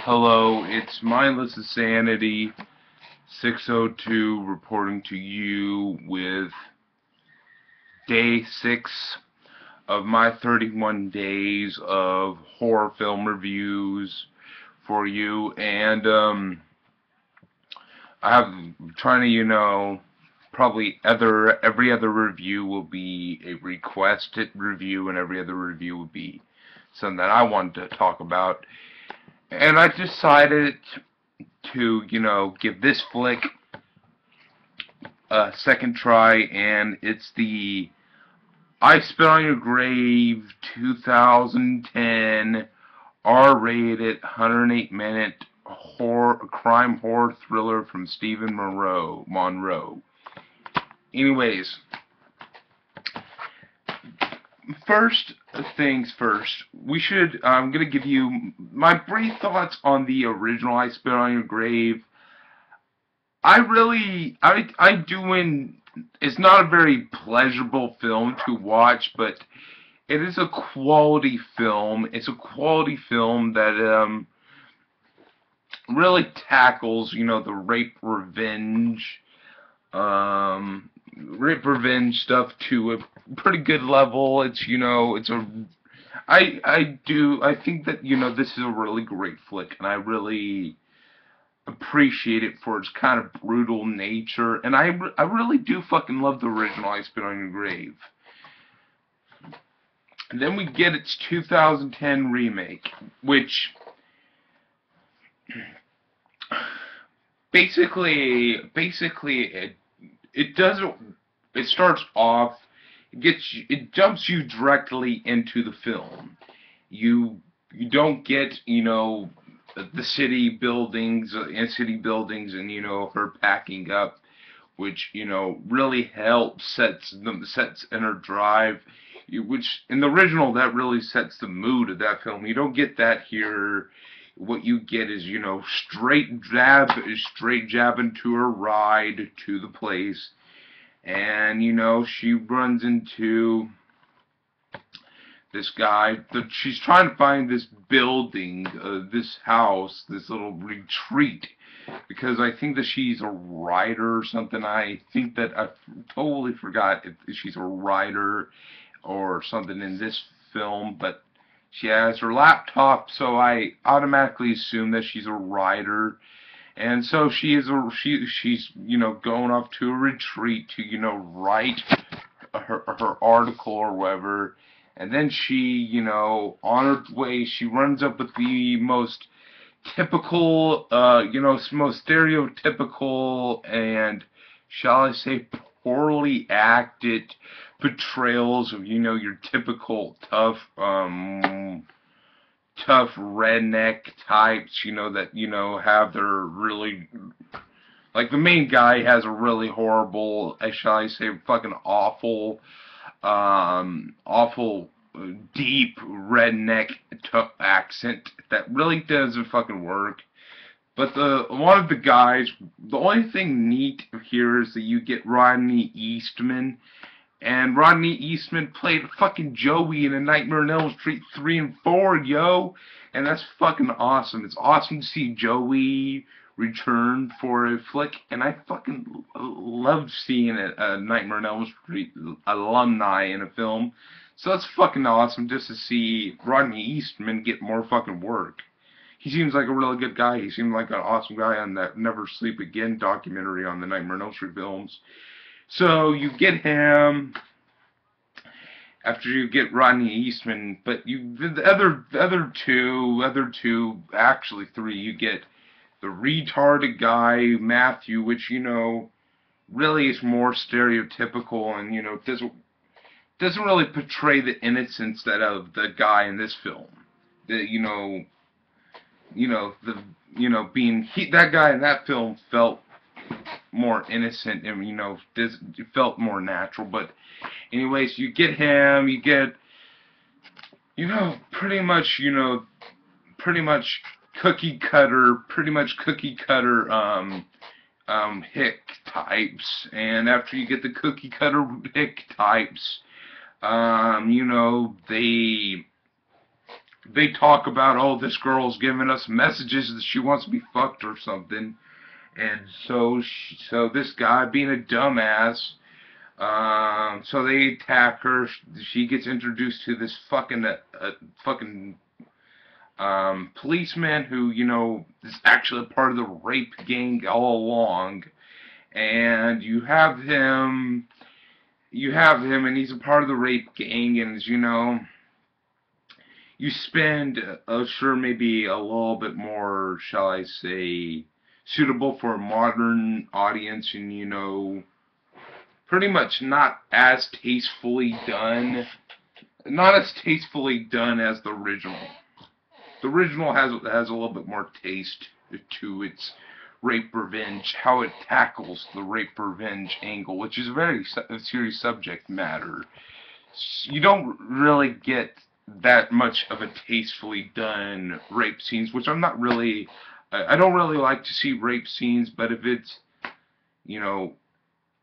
Hello, it's Mindless Insanity 602 reporting to you with day 6 of my 31 days of horror film reviews for you. And I'm trying to, probably every other review will be a requested review, and every other review will be something that I want to talk about. And I decided to, give this flick a second try, and it's the I Spit on Your Grave 2010 R-rated 108-minute crime horror thriller from Stephen Monroe. Anyways, first things first, I'm gonna give you my brief thoughts on the original I Spit on Your Grave. It's not a very pleasurable film to watch, but it is a quality film. It's a quality film that really tackles, the rape revenge stuff to a pretty good level. I think that, this is a really great flick, and I really appreciate it for its kind of brutal nature, and I really do fucking love the original I Spit on Your Grave. And then we get its 2010 remake, which basically it starts off, it jumps you directly into the film. You don't get, the city buildings and, her packing up, which, really helps sets in her drive, which in the original that really sets the mood of that film. You don't get that here. What you get is, straight jab into her ride to the place, and, she runs into this guy. She's trying to find this building, this house, this little retreat, because I think that she's a writer or something. I think that I totally forgot if she's a writer or something in this film, but she has her laptop, so I automatically assume that she's a writer. And so she's going off to a retreat to, write her article or whatever. And then she, on her way, she runs up with the most typical, most stereotypical and, shall I say, poorly acted portrayals of, your typical tough redneck types, that, have their really, like, the main guy has a really horrible, shall I say, fucking awful, awful deep redneck accent that really doesn't fucking work. But one of the guys, the only thing neat here is that you get Rodney Eastman, and Rodney Eastman played fucking Joey in A Nightmare on Elm Street 3 and 4, yo, and that's fucking awesome. It's awesome to see Joey return for a flick, and I fucking love seeing a Nightmare on Elm Street alumni in a film. So that's fucking awesome just to see Rodney Eastman get more fucking work. He seems like a really good guy. He seemed like an awesome guy on that Never Sleep Again documentary on the Nightmare on Elm Street films. So you get him after you get Rodney Eastman, but the other two, actually three, you get the retarded guy Matthew, which, really is more stereotypical, and, doesn't really portray the innocence that of the guy in this film. That guy in that film felt more innocent, and, it felt more natural. But anyways, you get him, you get, pretty much cookie cutter hick types. And after you get the cookie cutter hick types, they they talk about, oh, this girl's giving us messages that she wants to be fucked or something. And so this guy being a dumbass, so they attack her. She gets introduced to this fucking policeman who, is actually a part of the rape gang all along. And and he's a part of the rape gang, and you spend, sure, maybe a little bit more, shall I say, suitable for a modern audience, and pretty much not as tastefully done as the original. The original has a little bit more taste to its rape revenge, how it tackles the rape revenge angle, which is a very serious subject matter. You don't really get that much of a tastefully done rape scenes, which I don't really like to see rape scenes, but you know,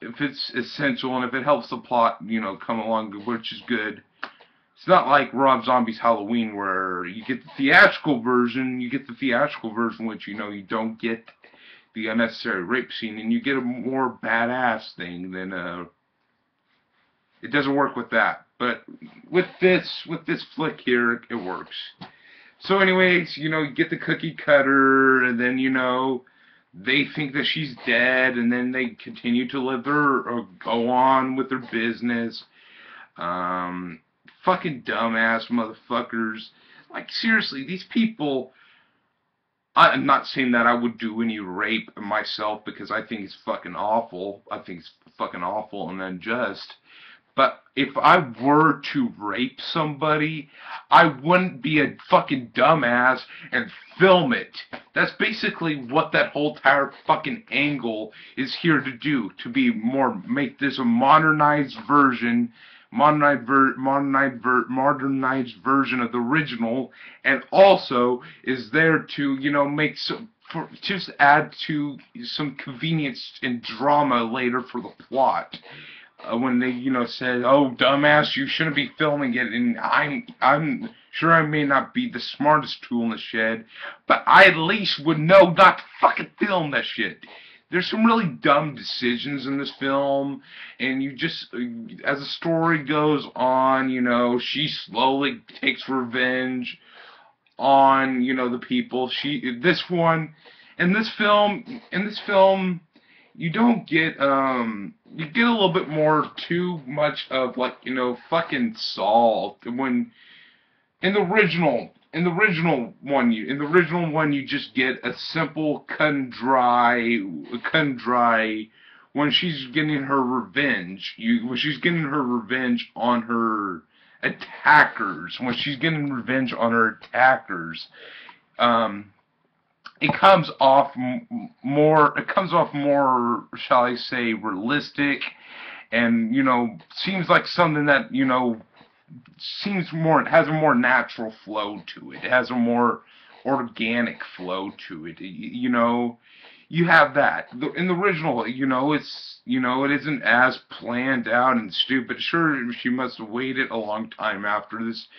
if it's essential and if it helps the plot, come along, which is good. It's not like Rob Zombie's Halloween where you get the theatrical version, which you don't get the unnecessary rape scene, and you get a more badass thing than it doesn't work with that. But with this flick here, it works. So anyways, you get the cookie cutter, and then they think that she's dead, and then they continue to live or go on with their business. Fucking dumbass motherfuckers. Like, seriously, these people, I'm not saying that I would do any rape myself, because I think it's fucking awful. I think it's fucking awful and unjust. But if I were to rape somebody, I wouldn't be a fucking dumbass and film it. That's basically what that whole entire fucking angle is here to do. Make this a modernized version modernized version of the original, and also is there to just add to some convenience and drama later for the plot. When they said, "Oh, dumbass, you shouldn't be filming it," and I'm sure I may not be the smartest tool in the shed, but I at least would know not to fucking film that shit. There's some really dumb decisions in this film, and as the story goes on, she slowly takes revenge on, the people. In this film, you don't get, you get a little bit more too much of, like, fucking Saul. In the original one, you just get a simple cut and dry when she's getting her revenge. When she's getting her revenge on her attackers. It comes off more. It comes off more, shall I say, realistic, and seems like something that it has a more natural flow to it. It has a more organic flow to it. You have that. In the original, it isn't as planned out and stupid. Sure, she must have waited a long time after this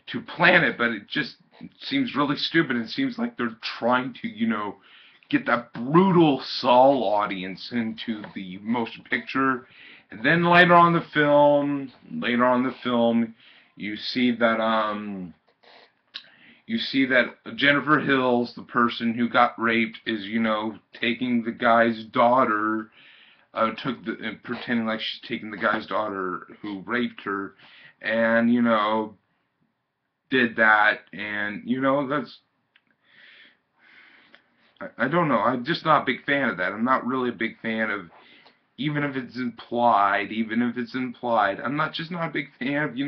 to plan it, but it just seems really stupid. It seems like they're trying to, get that brutal Saul audience into the motion picture. And then later on in the film, you see that Jennifer Hills, the person who got raped, is taking the guy's daughter, pretending like she's taking the guy's daughter who raped her, and did that, and that's. I don't know. I'm just not a big fan of that. I'm not really a big fan of. Even if it's implied, I'm not a big fan of,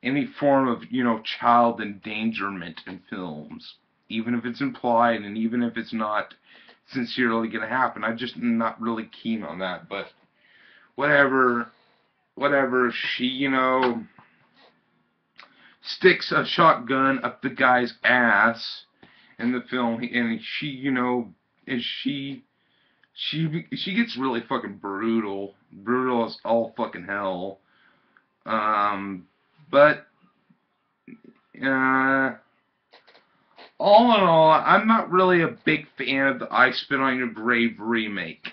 any form of, child endangerment in films. Even if it's implied, and even if it's not sincerely going to happen. I'm just not really keen on that, but whatever, she, sticks a shotgun up the guy's ass in the film, and she gets really fucking brutal as all fucking hell. But Uh, all in all, I'm not really a big fan of the I Spit on Your Grave remake.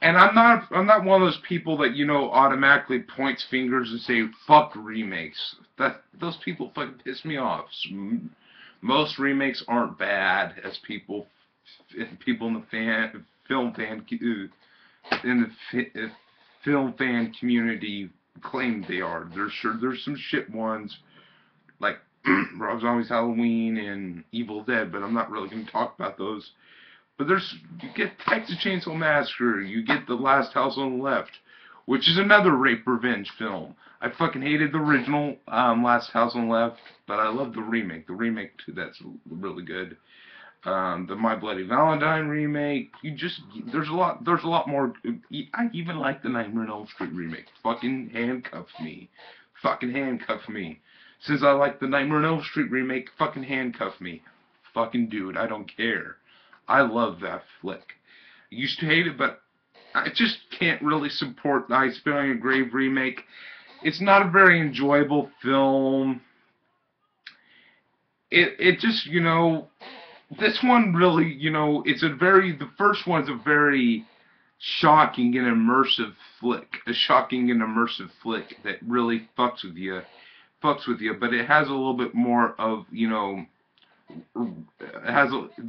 And I'm not one of those people that, automatically points fingers and say, fuck remakes. Those people fucking piss me off. Most remakes aren't bad, as people in the film fan community claim they are. There's some shit ones, like Rob Zombie's Halloween and Evil Dead, but I'm not really going to talk about those. But you get Texas Chainsaw Massacre, you get The Last House on the Left, which is another rape revenge film. I fucking hated the original Last House on the Left, but I love the remake. The remake too, that's really good. The My Bloody Valentine remake. There's a lot more. I even like the Nightmare on Elm Street remake. Fucking handcuff me. Fucking handcuff me. Since I like the Nightmare on Elm Street remake, fucking handcuff me. Fucking do it. I don't care. I love that flick. I used to hate it, but I just can't really support the I Spit on Your Grave remake. It's not a very enjoyable film. It just, this one really, the first one's a very shocking and immersive flick. A shocking and immersive flick that really fucks with you, but it has a little bit more of, the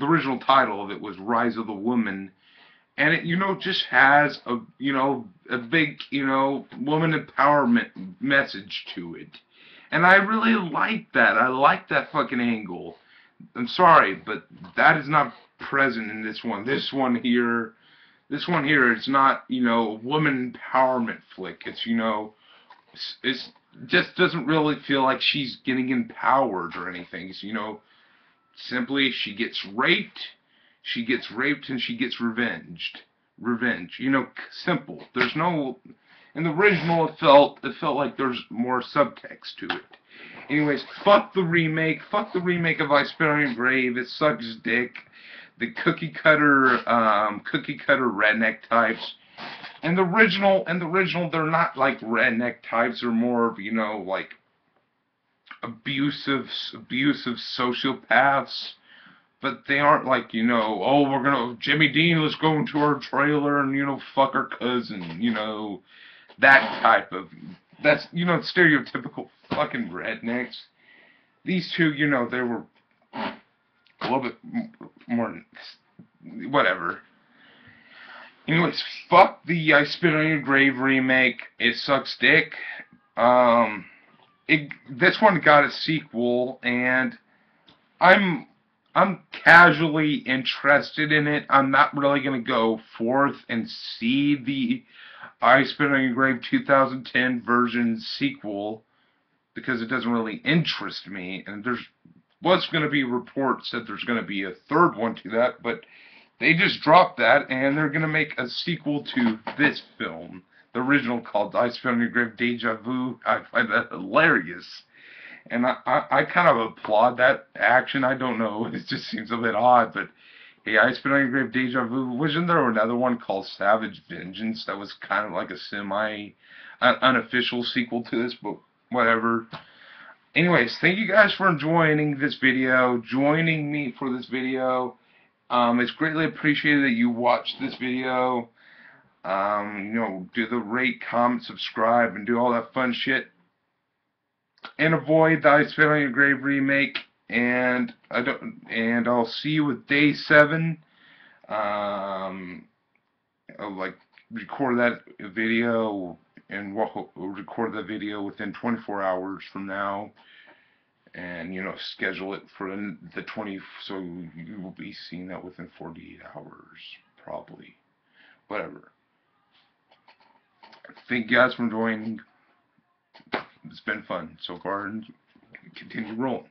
original title of it was Rise of the Woman, and it just has a big woman empowerment message to it, and I really like that. I like that fucking angle. I'm sorry, but that is not present in this one. It's not a woman empowerment flick. It's just doesn't really feel like she's getting empowered or anything. It's, simply, she gets raped, and she gets revenged. Revenge. Simple. There's no... In the original, it felt like there's more subtext to it. Anyways, fuck the remake. Fuck the remake of I Spit on Your Grave. It sucks dick. The cookie cutter redneck types. And the original, they're not like redneck types. They're more of, like abusive sociopaths, but they aren't like, Jimmy Dean, let's go into our trailer and, fuck our cousin, that type of, that's, stereotypical fucking rednecks. These two, they were a little bit more, whatever. Anyways, fuck the I Spit on Your Grave remake. It sucks dick. This one got a sequel, and I'm casually interested in it. I'm not really gonna go forth and see the I Spit on Your Grave 2010 version sequel because it doesn't really interest me. And was gonna be reports that there's gonna be a third one to that, but they just dropped that, and they're gonna make a sequel to this film. The original called I Spit on Your Grave Deja Vu. I find that hilarious. And I kind of applaud that action. I don't know. It just seems a bit odd. But, hey, I Spit on Your Grave Deja Vu. Wasn't there another one called Savage Vengeance that was kind of like a unofficial sequel to this? But whatever. Anyways, thank you guys for joining this video. Joining me for this video. It's greatly appreciated that you watched this video. Do the rate, comment, subscribe, and do all that fun shit. And avoid the I Spit on Your Grave remake. And I'll see you with Day 7. I'll record that video, and we'll record that video within 24 hours from now. And schedule it for the 20. So you will be seeing that within 48 hours, probably. Whatever. Thank you guys for joining. It's been fun so far, and continue rolling.